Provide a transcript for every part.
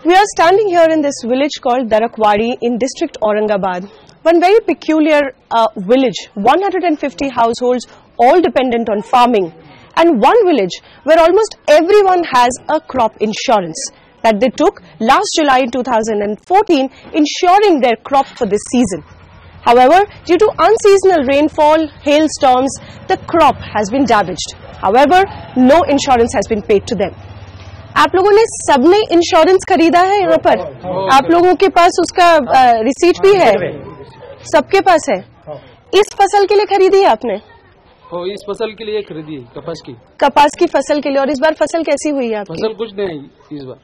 We are standing here in this village called Darakwadi in district Aurangabad. One very peculiar village, 150 households all dependent on farming, and one village where almost everyone has a crop insurance that they took last July in 2014, insuring their crop for this season. However, due to unseasonal rainfall, hailstorms, the crop has been damaged. However, no insurance has been paid to them. आप लोगों ने सबने insurance खरीदा है यहाँ पर? आप लोगों के पास उसका रिसीट भी है? सबके पास है? इस फसल के लिए खरीदी है आपने? इस फसल के लिए खरीदी है, कपास की। कपास की फसल के लिए। और इस बार फसल कैसी हुई है आपकी? फसल कुछ नहीं आई इस बार।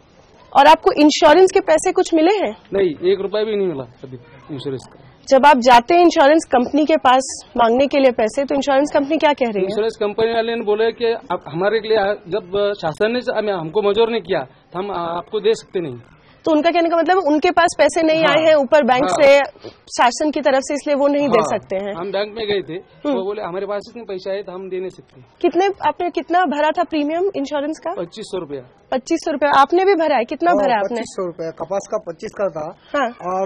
और आपको इंश्योरेंस के पैसे कुछ मिले हैं? नहीं, 1 रुपया भी नहीं मिला अभी इंश्योरेंस का। जब आप जाते हैं इंश्योरेंस कंपनी के पास मांगने के लिए पैसे, तो इंश्योरेंस कंपनी क्या कह रही है? इंश्योरेंस कंपनी वाले ने बोले कि आप हमारे लिए जब शासन ने हमको मंजूर नहीं किया तो हम आपको दे सकते नहीं। तो उनका कहने का मतलब उनके पास पैसे नहीं आए हैं ऊपर बैंक से शासन की तरफ से, इसलिए वो नहीं दे सकते हैं। हम बैंक में गए थे, वो बोले हमारे पास इतने पैसे आए तो हम दे नहीं सकते। कितने आपने कितना भरा था प्रीमियम इंश्योरेंस का? 2500 रुपया। 2500 रुपया आपने भी भरा है? कितना भरा आपने? 2500 रुपया। कपास का 25 का था। हाँ। और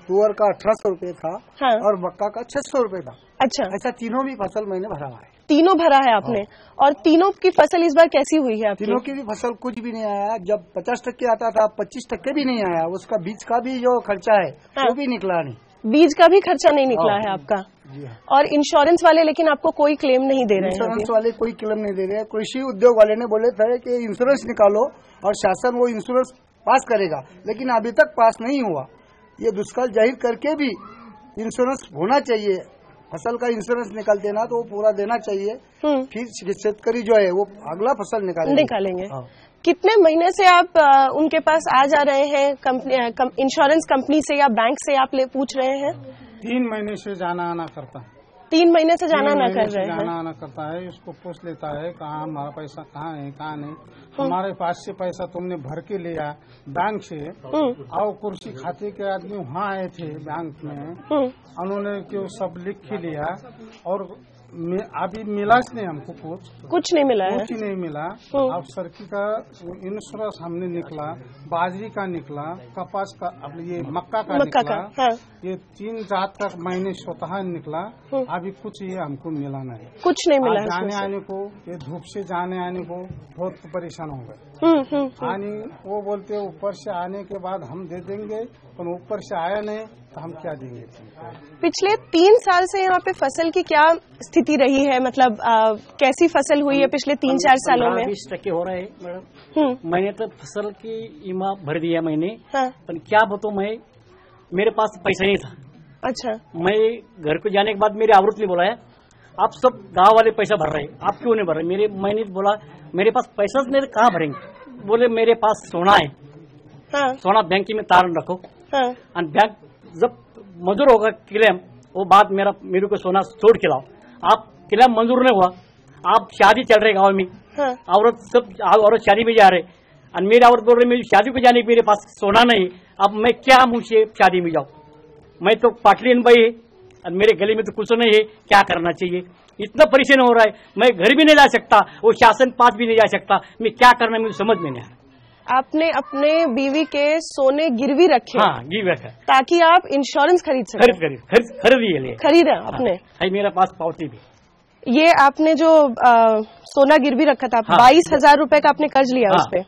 तुअर का 1800 रुपये था। हाँ। और मक्का का 600 रुपये था। अच्छा, ऐसा तीनों भी फसल मैंने भरा हुआ है। तीनों भरा है आपने? और तीनों की फसल इस बार कैसी हुई है आपकी? तीनों की भी फसल कुछ भी नहीं आया। जब 50% आता था, 25% भी नहीं आया। उसका बीज का भी जो खर्चा है वो भी निकला नहीं। बीज का भी खर्चा नहीं निकला है आपका? और इंश्योरेंस वाले लेकिन आपको कोई क्लेम नहीं दे रहे हैं? इंश्योरेंस वाले कोई क्लेम नहीं दे रहे हैं। कृषि उद्योग वाले ने बोले थे कि इंश्योरेंस निकालो और शासन वो इंश्योरेंस पास करेगा, लेकिन अभी तक पास नहीं हुआ। ये दुष्काल जाहिर करके भी इंश्योरेंस होना चाहिए। फसल का इंश्योरेंस निकालते ना तो वो पूरा देना चाहिए। फिर शेतकरी जो है वो अगला फसल निकालेंगे। कितने महीने से आप उनके पास आ जा रहे हैं इंश्योरेंस कंपनी से या बैंक से आप पूछ रहे हैं? 3 महीने से जाना आना करता है। 3 महीने से जाना आना कर रहे हैं? जाना आना करता है, उसको पूछ लेता है कहाँ हमारा पैसा कहाँ है कहाँ नहीं। हमारे पास से पैसा तुमने भर के लिया बैंक से, और कुर्सी खाते के आदमी वहाँ आए थे बैंक में, उन्होंने क्यों सब लिख के लिया। और अभी मिला नहीं हमको कुछ नहीं मिला है। कुछ नहीं मिला। अब सरकी का इंश्योरेंस हमने निकला, बाजरी का निकला, कपास का, अब ये मक्का का निकला। हाँ। ये 3 जात का मैंने स्वतः निकला। अभी कुछ ये हमको मिला नहीं, कुछ नहीं मिला। जाने आने को, ये धूप से जाने आने को बहुत परेशान हो गए। आने वो बोलते ऊपर से आने के बाद हम दे देंगे, पर ऊपर से आया नहीं तो हम क्या देंगे। पिछले 3 साल से यहाँ पे फसल की क्या स्थिति रही है? मतलब कैसी फसल हुई है पिछले 3-4 सालों में? 20% हो रहा है मैडम। मैंने तो फसल की ईमा भर दिया मैंने। हाँ। पर क्या बताऊं, मैं मेरे पास पैसा नहीं था। अच्छा। मैं घर को जाने के बाद मेरे आवृत ने बोला है आप सब गांव वाले पैसा भर रहे हैं, आप क्यों नहीं भर रहे? मैंने बोला मेरे पास पैसा नहीं, कहाँ भरेंगे? बोले मेरे पास सोना है। हाँ। सोना बैंक में तारण रखो। हाँ। और बैंक जब मंजूर होगा क्लेम, वो बाद मेरे को सोना छोड़ के लाओ। आप क्लेम मंजूर नहीं हुआ, आप शादी चल रहे गाँव में। हाँ। औरत सब औरत शादी में जा रहे, और मेरी औरत बोल रही मेरी शादी को जाने मेरे पास सोना नहीं, अब मैं क्या मुझसे शादी में जाऊँ? मैं तो पाटलीन भाई है और मेरे गले में तो कुछ नहीं है, क्या करना चाहिए? इतना परेशान हो रहा है, मैं घर भी नहीं जा सकता, वो शासन पास भी नहीं जा सकता, मैं क्या करना मुझे समझ में नहीं आ रहा। आपने अपने बीवी के सोने गिरवी रखे? हाँ, गिरवी रखा, ताकि आप इंश्योरेंस खरीद सकें। खरीदा आपने? हाँ, मेरा पास पावती भी। ये आपने जो सोना गिरवी रखा था, 22,000 रुपए का आपने कर्ज लिया उस पे,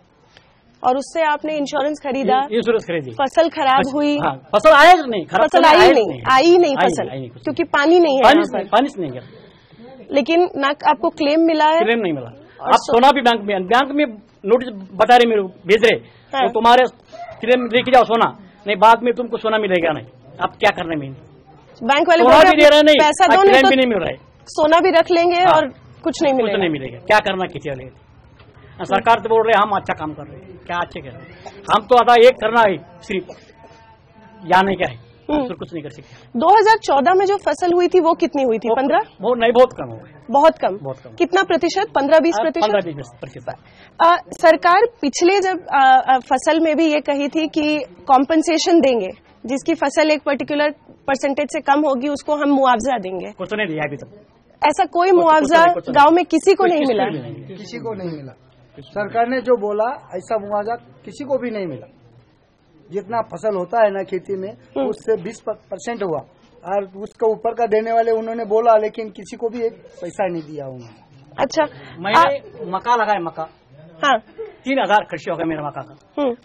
और उससे आपने इंश्योरेंस खरीदा। इंश्योरेंस खरीदी। फसल खराब हुई? फसल आया नहीं, फसल आई नहीं फसल, क्योंकि पानी नहीं है यहाँ पर। पानी नहीं गया, लेकिन ना आपको क्लेम मिला है? क्लेम नहीं मिला। आप सोना भी बैंक में नोटिस बता रहे, मेरे भेज रहे, तो तुम्हारे क्लेम लेके जाओ सोना, नहीं बाद में तुमको सोना मिलेगा नहीं। आप क्या करने में? बैंक वाले सोना भी दे रहे नहीं, पैसा दो, क्लेम भी नहीं मिल रहा है। सोना भी रख लेंगे और कुछ नहीं मिलेगा। क्या करना किसी वाले? सरकार तो बोल रहे हम अच्छा काम कर रहे हैं, क्या अच्छे कर रहे हैं? हम तो आधा एक करना है सिर्फ, जाने क्या है, तो कुछ नहीं कर सकते। 2014 में जो फसल हुई थी वो कितनी हुई थी? 15? नहीं, बहुत कम हो गई। बहुत कम। कितना प्रतिशत? 15-20%? 15-20%। सरकार पिछले जब फसल में भी ये कही थी कि कॉम्पनसेशन देंगे, जिसकी फसल एक पर्टिकुलर परसेंटेज से कम होगी उसको हम मुआवजा देंगे। कुछ नहीं दिया अभी तक। ऐसा कोई मुआवजा गांव में किसी को नहीं मिला? किसी को नहीं मिला। सरकार ने जो बोला ऐसा मुआवजा किसी को भी नहीं मिला। जितना फसल होता है ना खेती में उससे 20% हुआ और उसके ऊपर का देने वाले उन्होंने बोला, लेकिन किसी को भी एक पैसा नहीं दिया उन्होंने। अच्छा, मैंने मक्का लगाया, मक्का हाँ 3000 खर्च होगा मेरा मक्का का।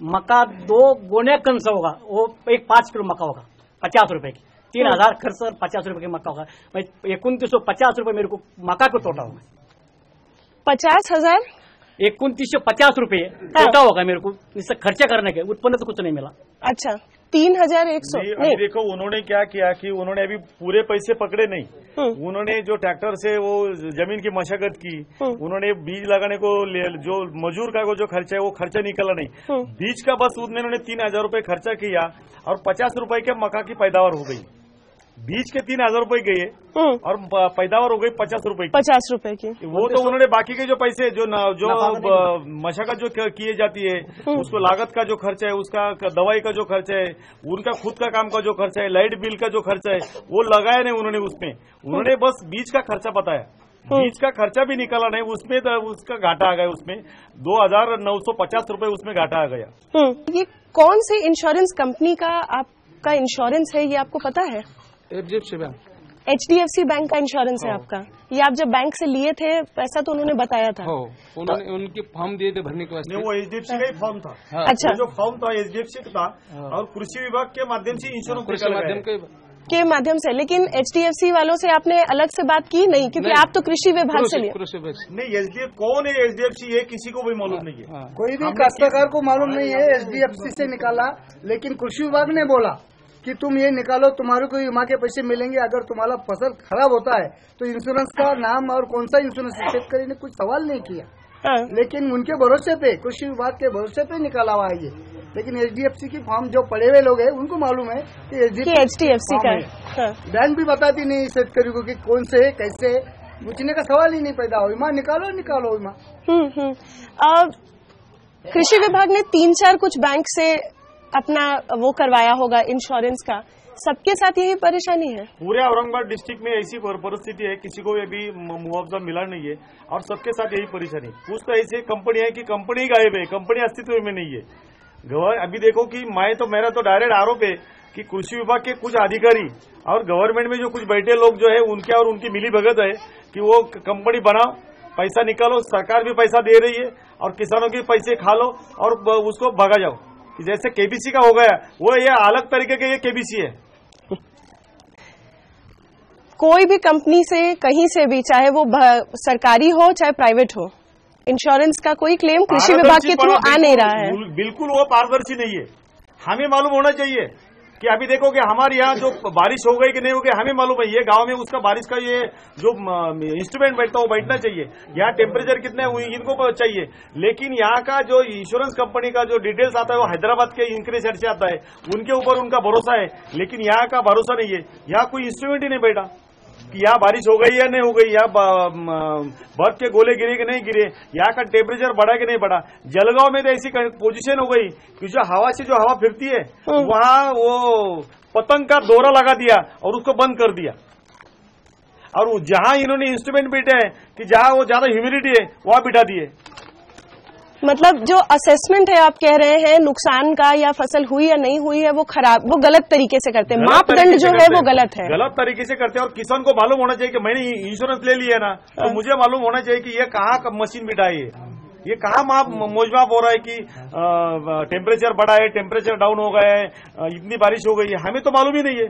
मक्का 2 गोने कम से होगा, वो एक 5 किलो मक्का होगा 50 रुपए की। 3000 खर्च और 50 रुपए की मक्का होगा। 2950 रुपए मेरे को मक्का को तोटा होगा। 50,000 2950 रुपए तोटा होगा मेरे को, इससे खर्चा करने के उत्पन्न तो कुछ नहीं मिला। अच्छा 3100 नहीं। देखो उन्होंने क्या किया कि उन्होंने अभी पूरे पैसे पकड़े नहीं, उन्होंने जो ट्रैक्टर से वो जमीन की मशक्कत की, उन्होंने बीज लगाने को जो मजूर का जो खर्चा है वो खर्चा निकला नहीं, बीज का बस उन्होंने 3000 रुपए खर्चा किया और 50 रुपए के मक्का की पैदावार हो गई। बीज के 3000 रुपए गए और पैदावार हो गई 50 रुपए की। वो तो उन्होंने बाकी के जो पैसे जो मशक्कत जो किए जाती है उसको लागत का जो खर्चा है, उसका दवाई का जो खर्चा है, उनका खुद का काम का जो खर्चा है, लाइट बिल का जो खर्चा है वो लगाया नहीं उन्होंने उसमें। उन्होंने बस बीज का खर्चा बताया, बीज का खर्चा भी निकाला नहीं, उसमें उसका घाटा आ गया, उसमें 2950 रुपए उसमें घाटा आ गया। ये कौन सी इंश्योरेंस कंपनी का आपका इंश्योरेंस है, ये आपको पता है? HDFC bank. HDFC बैंक का इंश्योरेंस है आपका। ये आप जब बैंक से लिए थे पैसा तो उन्होंने बताया था? उन्होंने उनके फॉर्म दिए थे भरने के वास्ते। वो HDFC का ही फॉर्म था। अच्छा, जो फॉर्म था HDFC का था और कृषि विभाग के माध्यम से इंश्योरेंस के माध्यम से। लेकिन HDFC वालों से आपने अलग से बात की नहीं, क्योंकि आप तो कृषि विभाग से लिए। नहीं, HDFC कौन है HDFC ये किसी को भी मालूम नहीं है, कोई भी काश्तकार को मालूम नहीं है। HDFC से निकाला, लेकिन कृषि विभाग ने बोला कि तुम ये निकालो, तुम्हारे को बीमा के पैसे मिलेंगे। अगर तुम्हारा फसल खराब होता है तो इंश्योरेंस का नाम और कौन सा इंश्योरेंस, शेतकरी ने कुछ सवाल नहीं किया। लेकिन उनके भरोसे पे, कृषि विभाग के भरोसे पे निकाला हुआ है ये। लेकिन HDFC की फॉर्म जो पढ़े हुए लोग हैं उनको मालूम है कि HDFC का है। बैंक भी बताती नहीं शेतकरी को कि कौन से है, कैसे है, पूछने का सवाल ही नहीं पैदा हो। बीमा निकालो बीमा। कृषि विभाग ने 3-4 कुछ बैंक से अपना वो करवाया होगा इंश्योरेंस का, सबके साथ यही परेशानी है। पूरे औरंगाबाद डिस्ट्रिक्ट में ऐसी परिस्थिति है, किसी को अभी मुआवजा मिला नहीं है और सबके साथ यही परेशानी। कुछ तो ऐसी कंपनी है कि कंपनी गायब है, कंपनी अस्तित्व में नहीं है। अभी देखो कि मेरा तो डायरेक्ट आरोप है कि कृषि विभाग के कुछ अधिकारी और गवर्नमेंट में जो कुछ बैठे लोग जो है उनके और उनकी मिली भगत है कि वो कंपनी बनाओ, पैसा निकालो, सरकार भी पैसा दे रही है और किसानों के पैसे खा लो और उसको भगा जाओ। जैसे KBC का हो गया, वो ये अलग तरीके के ये KBC है। कोई भी कंपनी से कहीं से भी, चाहे वो सरकारी हो चाहे प्राइवेट हो, इंश्योरेंस का कोई क्लेम कृषि विभाग के थ्रू आ नहीं रहा है। बिल्कुल वो पारदर्शी नहीं है। हमें मालूम होना चाहिए कि अभी देखो कि हमारे यहाँ जो बारिश हो गई कि नहीं हो गई हमें मालूम है। ये गांव में उसका बारिश का ये जो इंस्ट्रूमेंट बैठता है वो बैठना चाहिए। यहाँ टेम्परेचर कितने हुई इनको चाहिए। लेकिन यहाँ का जो इंश्योरेंस कंपनी का जो डिटेल्स आता है वो हैदराबाद के इनके शहर से आता है, उनके ऊपर उनका भरोसा है। लेकिन यहाँ का भरोसा नहीं है। यहाँ कोई इंस्ट्रूमेंट ही नहीं बैठा कि यहाँ बारिश हो गई या नहीं हो गई, यहाँ बर्फ के गोले गिरे कि नहीं गिरे, यहाँ का टेम्परेचर बढ़ा कि नहीं बढ़ा। जलगांव में तो ऐसी पोजीशन हो गई कि जो हवा से जो हवा फिरती है वहां वो पतंग का दौरा लगा दिया और उसको बंद कर दिया। और जहां इन्होंने इंस्ट्रूमेंट बैठे हैं कि जहां वो ज्यादा ह्यूमिडिटी है वहां बिठा दिए। मतलब जो असेसमेंट है आप कह रहे हैं नुकसान का या फसल हुई या नहीं हुई है वो खराब, वो गलत तरीके से करते हैं। मापदंड जो है वो गलत है, गलत तरीके से करते हैं। और किसान को मालूम होना चाहिए कि मैंने इंश्योरेंस ले लिया ना, तो मुझे मालूम होना चाहिए कि ये कहाँ मशीन बिठाई है, ये कहाँ मोजमाप हो रहा है कि टेम्परेचर बढ़ा है, टेम्परेचर डाउन हो गया है, इतनी बारिश हो गई है, हमें तो मालूम ही नहीं है।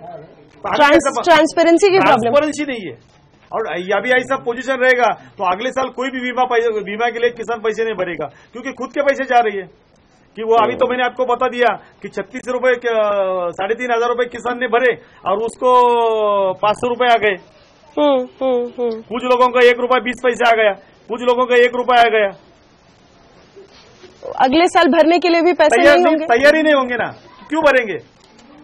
ट्रांसपेरेंसी की प्रॉब्लम, ट्रांसपेरेंसी नहीं है। और अभी ऐसा पोजीशन रहेगा तो अगले साल कोई भी बीमा के लिए किसान पैसे नहीं भरेगा, क्योंकि खुद के पैसे जा रही है कि वो अभी तो मैंने आपको बता दिया कि 36 रुपए 3,500 रुपए किसान ने भरे और उसको 500 रुपए आ गए। कुछ लोगों का 1 रुपया 20 पैसे आ गया, कुछ लोगों का 1 रुपया आ गया। अगले साल भरने के लिए भी पैसे नहीं होंगे, तैयारी नहीं होंगे ना, क्यों भरेंगे?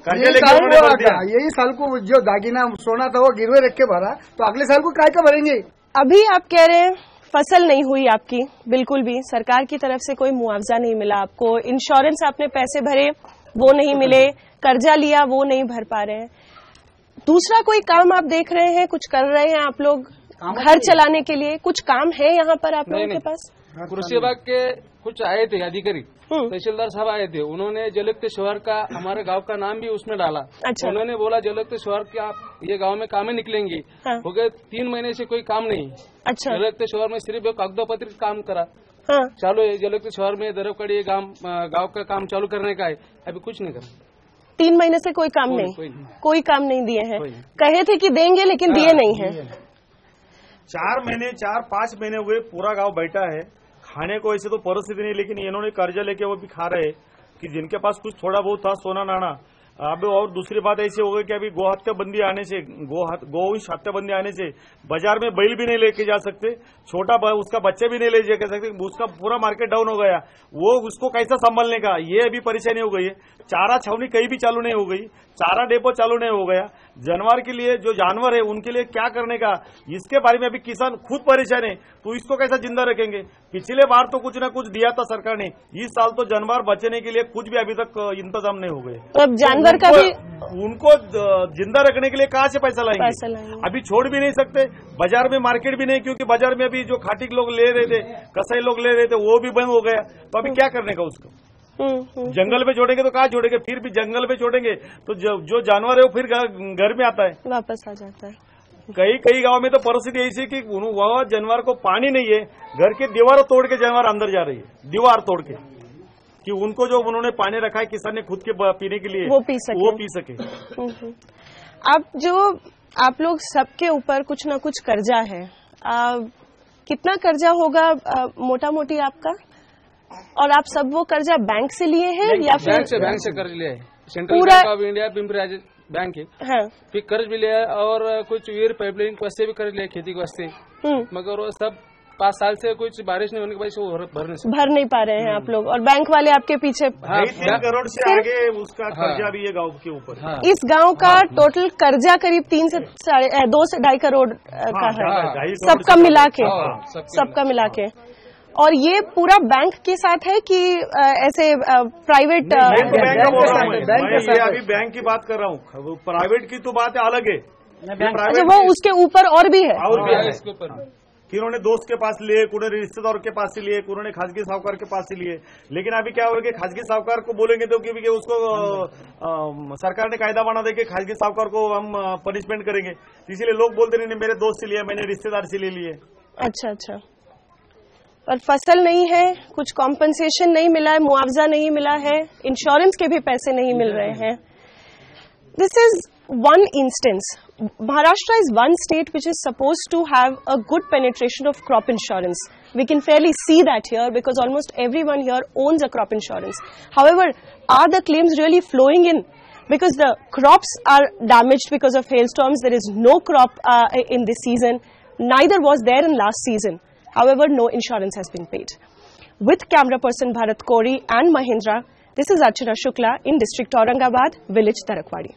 यही साल को जो दागिना सोना था वो गिरवे रख के भरा, तो अगले साल को काय का भरेंगे? अभी आप कह रहे हैं फसल नहीं हुई आपकी, बिल्कुल भी सरकार की तरफ से कोई मुआवजा नहीं मिला आपको, इंश्योरेंस आपने पैसे भरे वो नहीं मिले, कर्जा लिया वो नहीं भर पा रहे हैं। दूसरा कोई काम आप देख रहे हैं, कुछ कर रहे हैं आप लोग घर चलाने के लिए? कुछ काम है यहाँ पर आप लोगों के पास? कृषि विभाग के कुछ आए थे अधिकारी, तहसीलदार साहब आए थे। उन्होंने जलयुक्त शहर का हमारे गांव का नाम भी उसमें डाला। अच्छा। उन्होंने बोला जलयुक्त शहर के आप ये गांव में कामें निकलेंगी। हाँ। हो गए 3 महीने से कोई काम नहीं। अच्छा। जलयुक्त शहर में सिर्फ एक कागजोपत्री काम करा। हाँ। चालू है जलयुक्त शहर में दरकवाड़ी गाँव का काम चालू करने का है, अभी कुछ नहीं करा। 3 महीने से कोई काम नहीं, कोई काम नहीं दिए हैं। कहे थे कि देंगे लेकिन दिए नहीं है। 4-5 महीने हुए पूरा गांव बैठा है, खाने को ऐसे तो परिस्थिति नहीं, लेकिन इन्होंने कर्जा लेके वो भी खा रहे हैं कि जिनके पास कुछ थोड़ा बहुत था सोना नाना। अब और दूसरी बात ऐसी हो गई कि अभी गो हत्या बंदी आने से, गौवंश हत्या बंदी आने से बाजार में बैल भी नहीं लेके जा सकते, छोटा उसका बच्चे भी नहीं ले जा सकते, उसका पूरा मार्केट डाउन हो गया। वो उसको कैसा संभालने का, ये अभी परेशानी हो गई है। चारा छावनी कहीं भी चालू नहीं हो गई, चारा डेपो चालू नहीं हो गया। जानवर के लिए जो जानवर है उनके लिए क्या करने का, इसके बारे में अभी किसान खुद परेशान है, तो इसको कैसा जिंदा रखेंगे। पिछले बार तो कुछ ना कुछ दिया था सरकार ने, इस साल तो जानवर बचने के लिए कुछ भी अभी तक इंतजाम नहीं हो गए। तो अब जानवर का भी उनको जिंदा रखने के लिए कहाँ से पैसा लाएंगे? अभी छोड़ भी नहीं सकते, बाजार में मार्केट भी नहीं, क्योंकि बाजार में अभी जो खाटिक लोग ले रहे थे, कसाई लोग ले रहे थे, वो भी बंद हो गया। तो अभी क्या करने का उसको? जंगल में छोड़ेंगे तो कहाँ छोड़ेंगे? फिर भी जंगल में छोड़ेंगे तो जो जानवर है वो फिर घर में आता है, वापस आ जाता है। कई गांव में तो परिस्थिति ऐसी कि वह जानवर को पानी नहीं है, घर के दीवार तोड़ के जानवर अंदर जा रही है, दीवार तोड़ के, कि उनको जो उन्होंने पानी रखा है किसान ने खुद के पीने के लिए, वो पी सके। अब आप लोग सबके ऊपर कुछ ना कुछ कर्जा है, कितना कर्जा होगा मोटा मोटी आपका? और आप सब वो कर्जा बैंक से लिए हैं या फिर बैंक से कर्ज लिया है? Central bank of India Pimpri bank है। हाँ। फिर कर्ज भी लिया है और कुछ वीर पाइपलाइन के वास्ते भी कर्ज लिया, खेती के वास्ते। मगर वो सब 5 साल से कुछ बारिश नहीं होने की वजह से वो भर नहीं पा रहे हैं आप लोग, और बैंक वाले आपके पीछे। 3 करोड़ से आगे उसका कर्जा भी है गांव के ऊपर। इस गांव का टोटल कर्जा करीब 2 से 2.5 करोड़ का है, सबका मिला के। और ये पूरा बैंक के साथ है कि ऐसे प्राइवेट? अभी बैंक की बात कर रहा हूँ, प्राइवेट की तो बात अलग है। अच्छा, वो उसके ऊपर और भी है? इसके ऊपर उन्होंने दोस्त के पास लिए, उन्होंने रिश्तेदार के पास से लिए, उन्होंने खासगी साहूकार के पास से लिए। लेकिन अभी क्या होगा कि खासगी साहूकार को बोलेंगे तो कि उसको सरकार ने कायदा बना दे के खासगी साहूकार को हम पनिशमेंट करेंगे, इसीलिए लोग बोलते नहीं मेरे दोस्त से लिया, मैंने रिश्तेदार से ले लिए। अच्छा। और फसल नहीं है, कुछ कॉम्पनसेशन नहीं मिला है, मुआवजा नहीं मिला है, इंश्योरेंस के भी पैसे नहीं मिल रहे हैं। This is one instance. Maharashtra is one state which is supposed to have a good penetration of crop insurance. We can fairly see that here because almost everyone here owns a crop insurance. However, are the claims really flowing in? Because the crops are damaged because of hailstorms. There is no crop in this season. Neither was there in last season. However, no insurance has been paid. With camera person Bharat Kori and Mahindra, this is Archana Shukla in District Aurangabad, Village Tarakwadi.